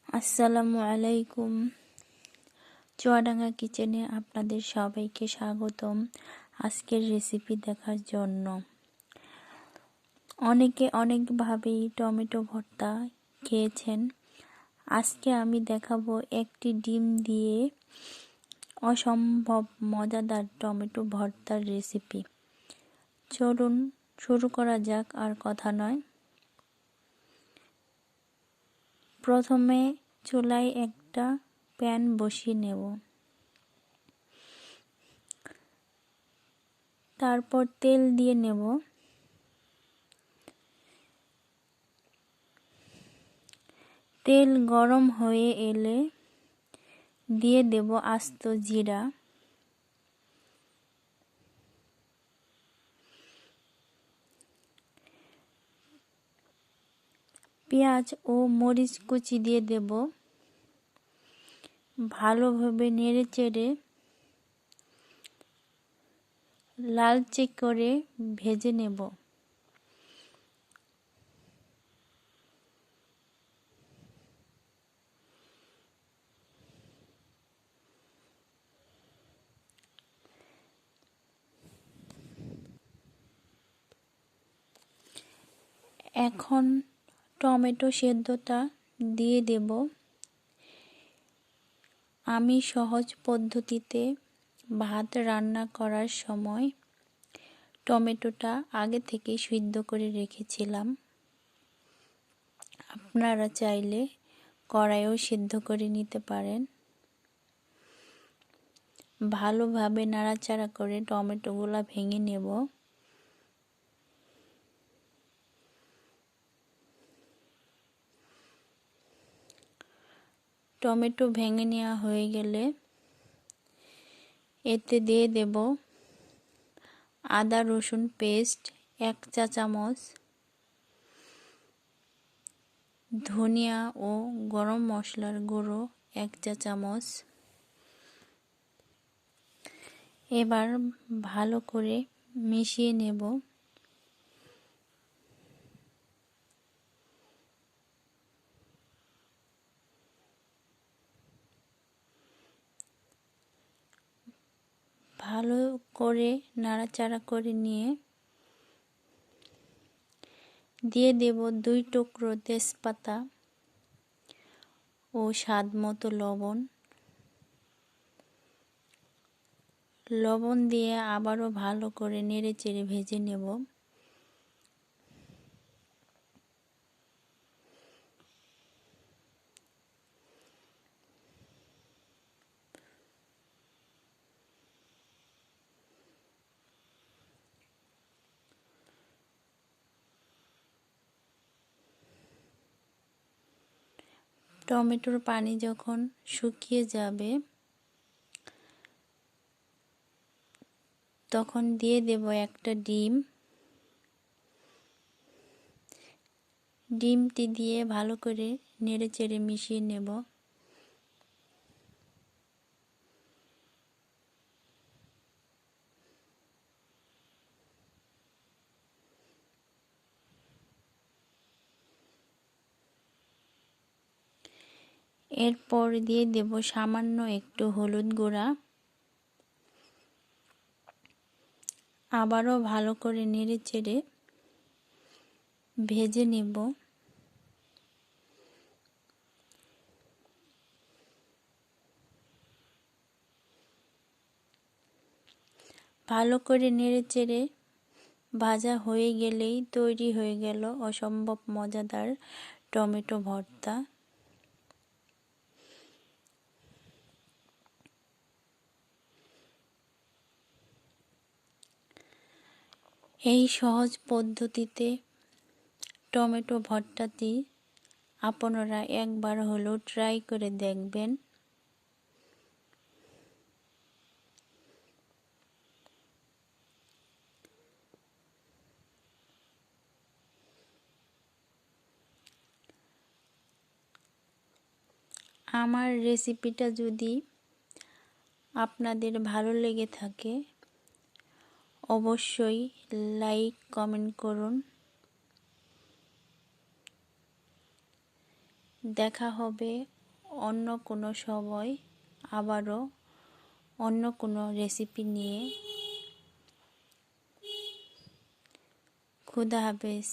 আসসালামু আলাইকুম। চুয়াডাঙ্গা কিচেনে আপনাদের সবাইকে স্বাগতম আজকের রেসিপি দেখার জন্য। অনেকে অনেকভাবেই টমেটো ভর্তা খেয়েছেন। আজকে আমি দেখাবো একটি ডিম দিয়ে অসম্ভব মজাদার টমেটো ভর্তার রেসিপি। চলুন শুরু করা যাক, আর কথা নয়। প্রথমে চুলায় একটা প্যান বসিয়ে নেব। তারপর তেল দিয়ে নেব। তেল গরম হয়ে এলে দিয়ে দেব আস্ত জিরা, পেঁয়াজ ও মরিচ কুচি দিয়ে দেব। ভালোভাবে নেড়েচেড়ে লালচে করে ভেজে নেব। এখন টমেটো সেদ্ধটা দিয়ে দেব। আমি সহজ পদ্ধতিতে ভাত রান্না করার সময় টমেটোটা আগে থেকে সিদ্ধ করে রেখেছিলাম। আপনারা চাইলে কড়াইয়েও সিদ্ধ করে নিতে পারেন। ভালোভাবে নাড়াচাড়া করে টমেটোগুলো ভেঙে নেব। টমেটো ভেঙে নেওয়া হয়ে গেলে এতে দিয়ে দেব আদা রসুন পেস্ট 1 চা চামচ, ধনিয়া ও গরম মশলার গুঁড়ো 1 চা চামচ। এবার ভালো করে মিশিয়ে নেব। ভালো করে নাড়াচাড়া করে নিয়ে দিয়ে দেব 2 টুকরো তেজপাতা ও স্বাদ মতো লবণ। লবণ দিয়ে আবারও ভালো করে নেড়েচেড়ে ভেজে নেব। টমেটোর পানি যখন শুকিয়ে যাবে তখন দিয়ে দেব একটা ডিম। ডিমটি দিয়ে ভালো করে নেড়েচেড়ে মিশিয়ে নেব। এরপর দিয়ে দেব সামান্য একটু হলুদ গুঁড়া। আবারও ভালো করে নেড়েচেড়ে ভেজে নেব। ভালো করে নেড়েচেড়ে ভাজা হয়ে গেলেই তৈরি হয়ে গেল অসম্ভব মজাদার টমেটো ভর্তা। এই সহজ পদ্ধতিতে টমেটো ভর্তাটি আপনারা একবার হলেও ট্রাই করে দেখবেন। আমার রেসিপিটা যদি আপনাদের ভালো লেগে থাকে অবশ্যই লাইক কমেন্ট করুন। দেখা হবে অন্য কোনো সময় আবারও অন্য কোনো রেসিপি নিয়ে। খুদা হাফেজ।